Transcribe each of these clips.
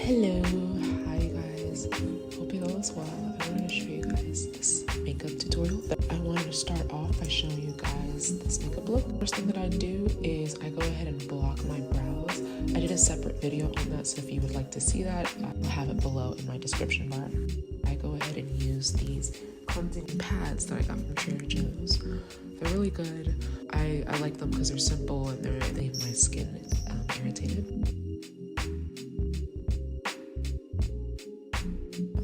Hello, hi guys, hope it all is well. I wanted to show you guys this makeup tutorial. I wanted to start off by showing you guys this makeup look. First thing that I do is I go ahead and block my brows. I did a separate video on that, so if you would like to see that, I'll have it below in my description bar. I go ahead and use these cleansing pads that I got from Trader Joe's. They're really good. I like them because they're simple and they leave my skin irritated.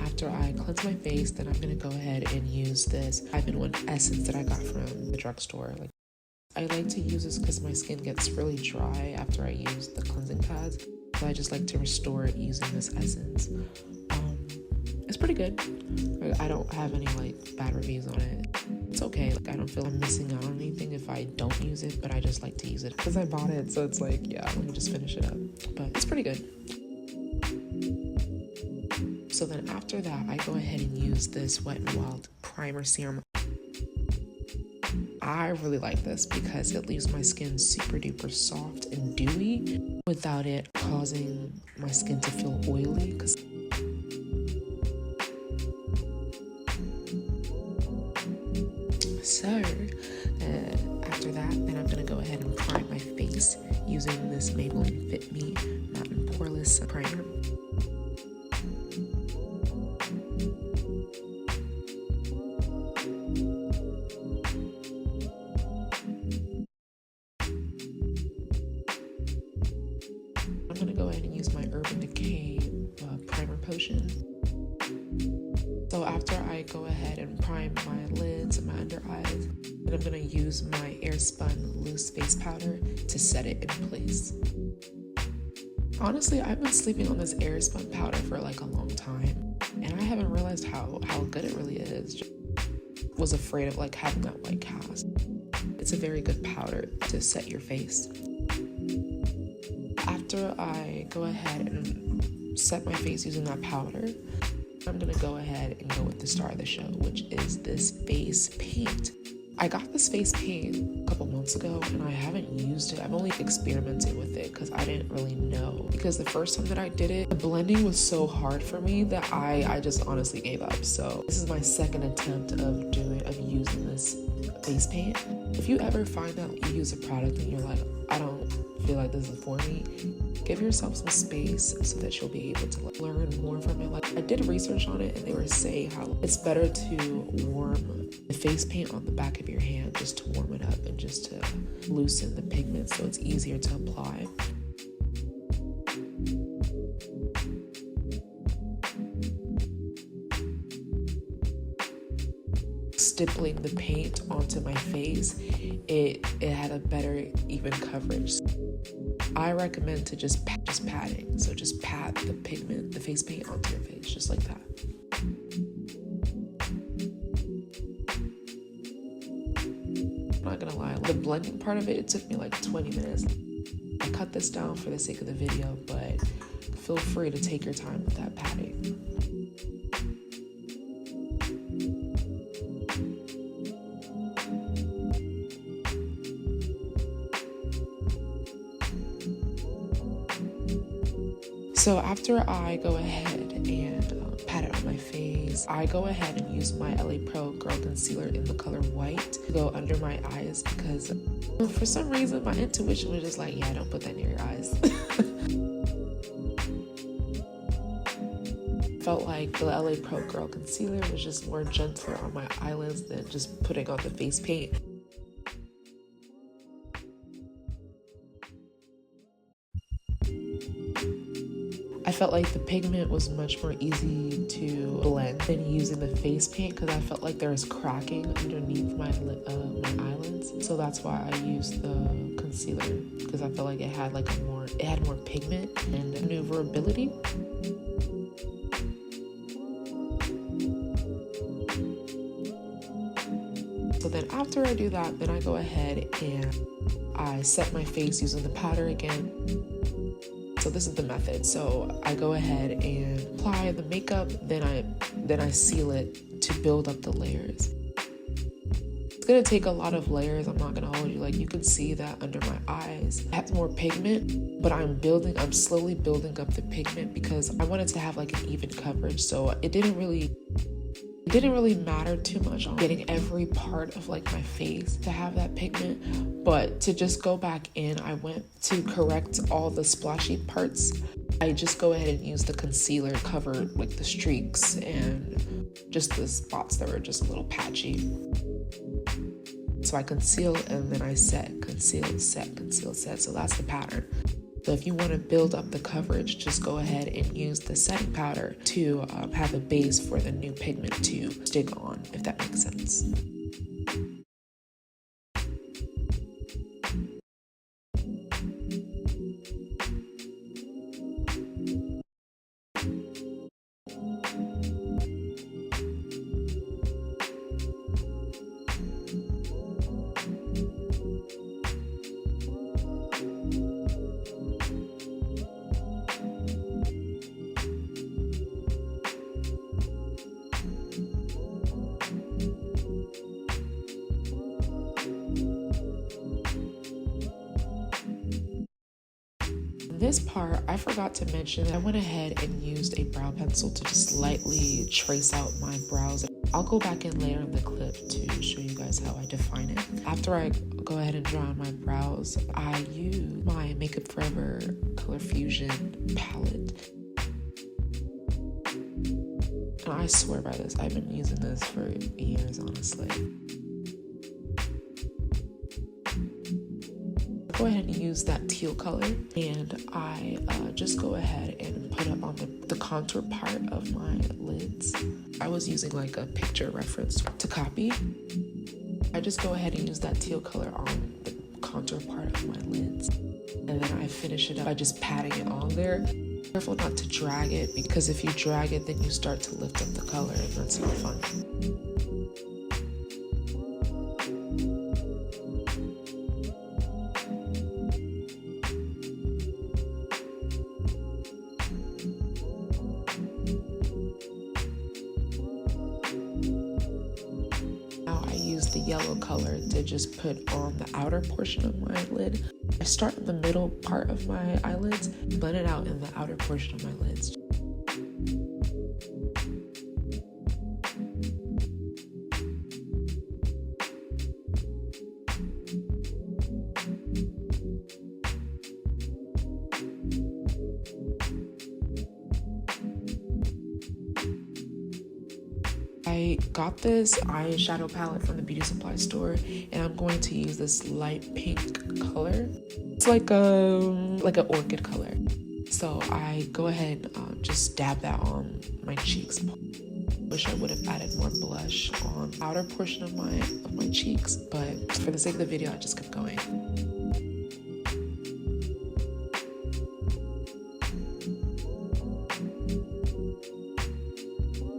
After I cleanse my face, then I'm gonna go ahead and use this 5-in-1 essence that I got from the drugstore. I like to use this because my skin gets really dry after I use the cleansing pads, so I just like to restore it using this essence. It's pretty good. I don't have any bad reviews on it. It's okay. I don't feel I'm missing out on anything if I don't use it, but I just like to use it because I bought it, so it's yeah, let me just finish it up. But it's pretty good. So then after that, I go ahead and use this Wet n Wild primer serum. I really like this because it leaves my skin super duper soft and dewy without it causing my skin to feel oily. So after that, then I'm gonna go ahead and prime my face using this Maybelline Fit Me Matte and Poreless primer. I'm gonna go ahead and use my Urban Decay primer potion. So after I go ahead and prime my lids and my under eyes, then I'm gonna use my AIRSPUN loose face powder to set it in place. Honestly, I've been sleeping on this AIRSPUN powder for a long time, and I haven't realized how good it really is. Was afraid of having that white cast. It's a very good powder to set your face. After I go ahead and set my face using that powder, I'm gonna go ahead and go with the star of the show, which is this face paint. I got this face paint a couple months ago and I haven't used it. I've only experimented with it because I didn't really know. Because the first time that I did it, the blending was so hard for me that I just honestly gave up. So this is my second attempt of using this face paint. If you ever find that you use a product and you're like, I don't feel like this is for me, give yourself some space so that you'll be able to learn more from it. I did research on it and they were saying how it's better to warm the face paint on the back of your hand just to warm it up and just to loosen the pigment so it's easier to apply. Stippling the paint onto my face, it had a better even coverage. I recommend to just patting, so just pat the pigment, the face paint onto your face, just like that. I'm not gonna lie, the blending part of it took me 20 minutes. I cut this down for the sake of the video, but feel free to take your time with that patting. So after I go ahead and pat it on my face, I go ahead and use my LA Pro Girl Concealer in the color White to go under my eyes because for some reason my intuition was just yeah, don't put that near your eyes. Felt like the LA Pro Girl Concealer was just more gentler on my eyelids than just putting on the face paint. I felt like the pigment was much more easy to blend than using the face paint because I felt like there was cracking underneath my eyelids. So that's why I used the concealer because I felt like it had more pigment and maneuverability. So then after I do that, then I go ahead and I set my face using the powder again. So this is the method. So I go ahead and apply the makeup, then I seal it to build up the layers. It's gonna take a lot of layers, I'm not gonna hold you. Like, you can see that under my eyes it has more pigment, but I'm slowly building up the pigment because I wanted to have like an even coverage. So it didn't really matter too much on getting every part of like my face to have that pigment, but to just go back in, I went to correct all the splotchy parts. I just go ahead and use the concealer, cover like the streaks and just the spots that were just a little patchy. So I conceal and then I set, conceal, set, conceal, set. So that's the pattern. So if you want to build up the coverage, just go ahead and use the setting powder to have a base for the new pigment to stick on, if that makes sense. This part, I forgot to mention, I went ahead and used a brow pencil to just lightly trace out my brows. I'll go back in later in the clip to show you guys how I define it. After I go ahead and draw on my brows, I use my Makeup Forever Color Fusion palette. And I swear by this, I've been using this for years, honestly. Go ahead and use that teal color, and I just go ahead and put it on the contour part of my lids. I was using like a picture reference to copy. I just go ahead and use that teal color on the contour part of my lids, and then I finish it up by just patting it on there. Careful not to drag it, because if you drag it, then you start to lift up the color, and that's not fun. The yellow color to just put on the outer portion of my lid. I start in the middle part of my eyelids, blend it out in the outer portion of my lids. I got this eyeshadow palette from the beauty supply store, and I'm going to use this light pink color. It's like an orchid color. So I go ahead and just dab that on my cheeks. Wish I would have added more blush on the outer portion of my cheeks, but for the sake of the video, I just kept going.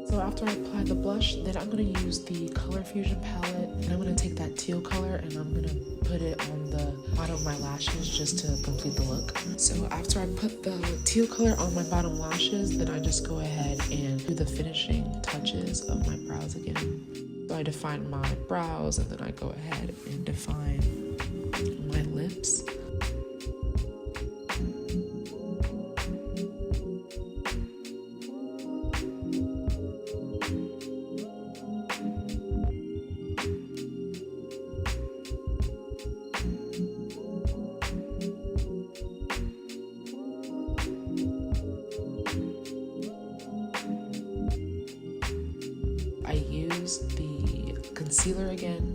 So after I apply the blush, then I'm going to use the Color Fusion palette, and I'm going to take that teal color and I'm going to put it on the bottom of my lashes just to complete the look. So after I put the teal color on my bottom lashes, then I just go ahead and do the finishing touches of my brows again. So I define my brows, and then I go ahead and define my lips. I use the concealer again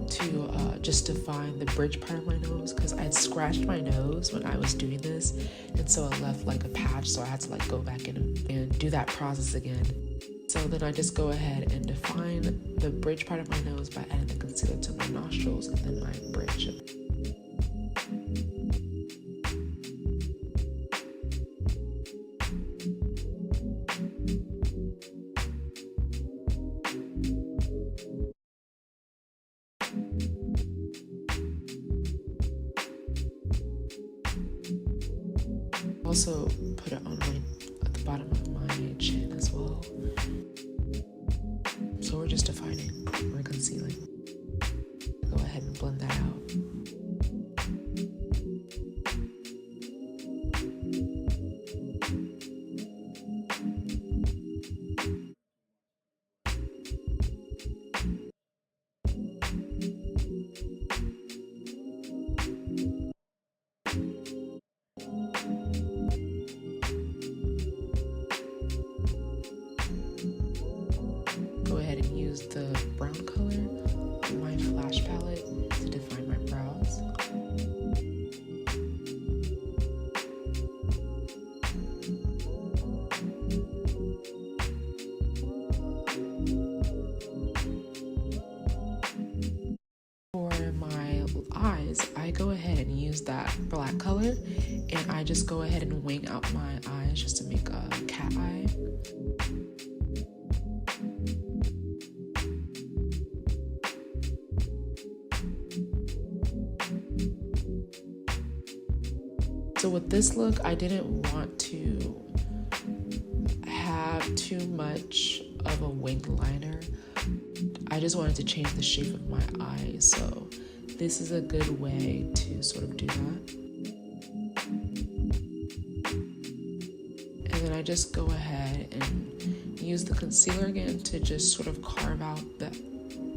to just define the bridge part of my nose, because I had scratched my nose when I was doing this, and so it left like a patch, so I had to like go back in and do that process again. So then I just go ahead and define the bridge part of my nose by adding the concealer to my nostrils and then my bridge. Also put it on at the bottom of my chin as well. So we're just defining, we're concealing. Go ahead and blend that out. Go ahead and use the brown color in my Flash palette to define my brows. For my eyes, I go ahead and use that black color, and I just go ahead and wing out my eyes just to make a cat eye. So with this look, I didn't want to have too much of a winged liner. I just wanted to change the shape of my eyes, so this is a good way to sort of do that. And then I just go ahead and use the concealer again to just sort of carve out the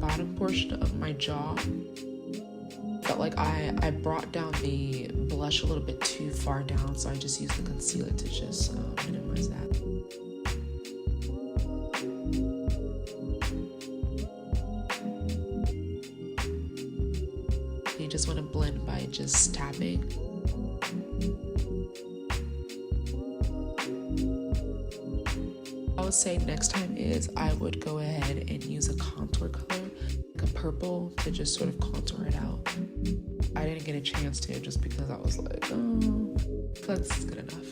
bottom portion of my jaw. Felt like I brought down the blush a little bit too far down, so I just used the concealer to just minimize that. You just want to blend by just tapping. I would say next time is I would go ahead and use a contour color, like a purple, to just sort of contour it out. I didn't get a chance to just because I was like, oh, that's good enough.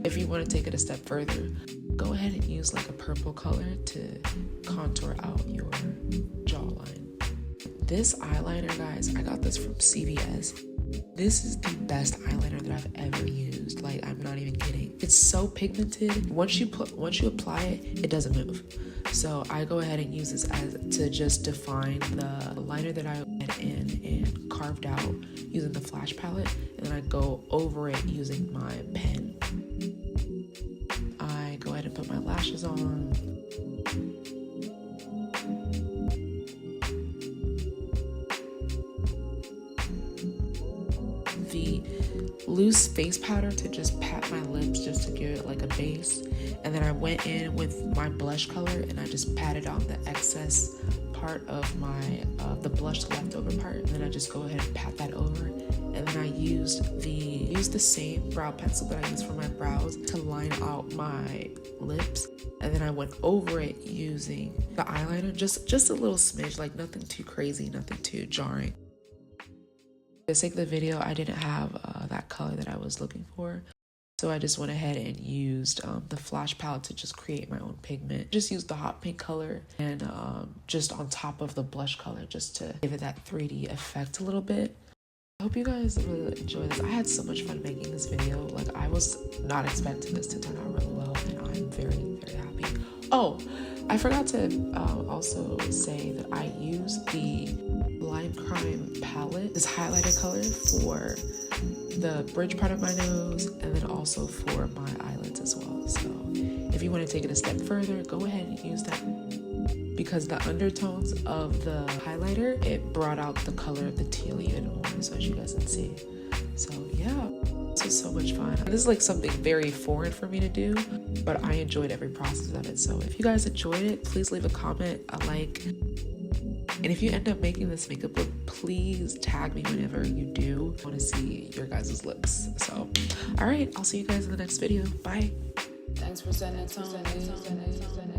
If you want to take it a step further, go ahead and use like a purple color to contour out your jawline. This eyeliner, guys, I got this from CVS. This is the best eyeliner that I've ever used. Like, I'm not even kidding. It's so pigmented. Once you apply it, it doesn't move. So I go ahead and use this to just define the liner that I went in and carved out using the Flash palette, and then I go over it using my pen. I go ahead and put my lashes on. The loose face powder to just pat my lips just to give it like a base, and then I went in with my blush color and I just patted on the excess part of my the blush leftover part, and then I just go ahead and pat that over, and then I used the same brow pencil that I used for my brows to line out my lips, and then I went over it using the eyeliner, just a little smidge, like nothing too crazy, nothing too jarring. For the sake of the video, I didn't have that color that I was looking for, so I just went ahead and used the Flash palette to just create my own pigment. Just used the hot pink color and just on top of the blush color just to give it that 3D effect a little bit. I hope you guys really enjoy this. I had so much fun making this video. Like, I was not expecting this to turn out really well, and I'm very, very happy. Oh, I forgot to also say that I used the Lime Crime palette, this highlighter color, for the bridge part of my nose and then also for my eyelids as well. So if you want to take it a step further, go ahead and use that, because the undertones of the highlighter, it brought out the color of the teal even more, so as you guys can see. So yeah, this was so much fun. This is like something very foreign for me to do, but I enjoyed every process of it. So if you guys enjoyed it, please leave a comment, a like. And if you end up making this makeup look, please tag me whenever you do. I want to see your guys' looks. So, all right, I'll see you guys in the next video. Bye. Thanks for sending it on.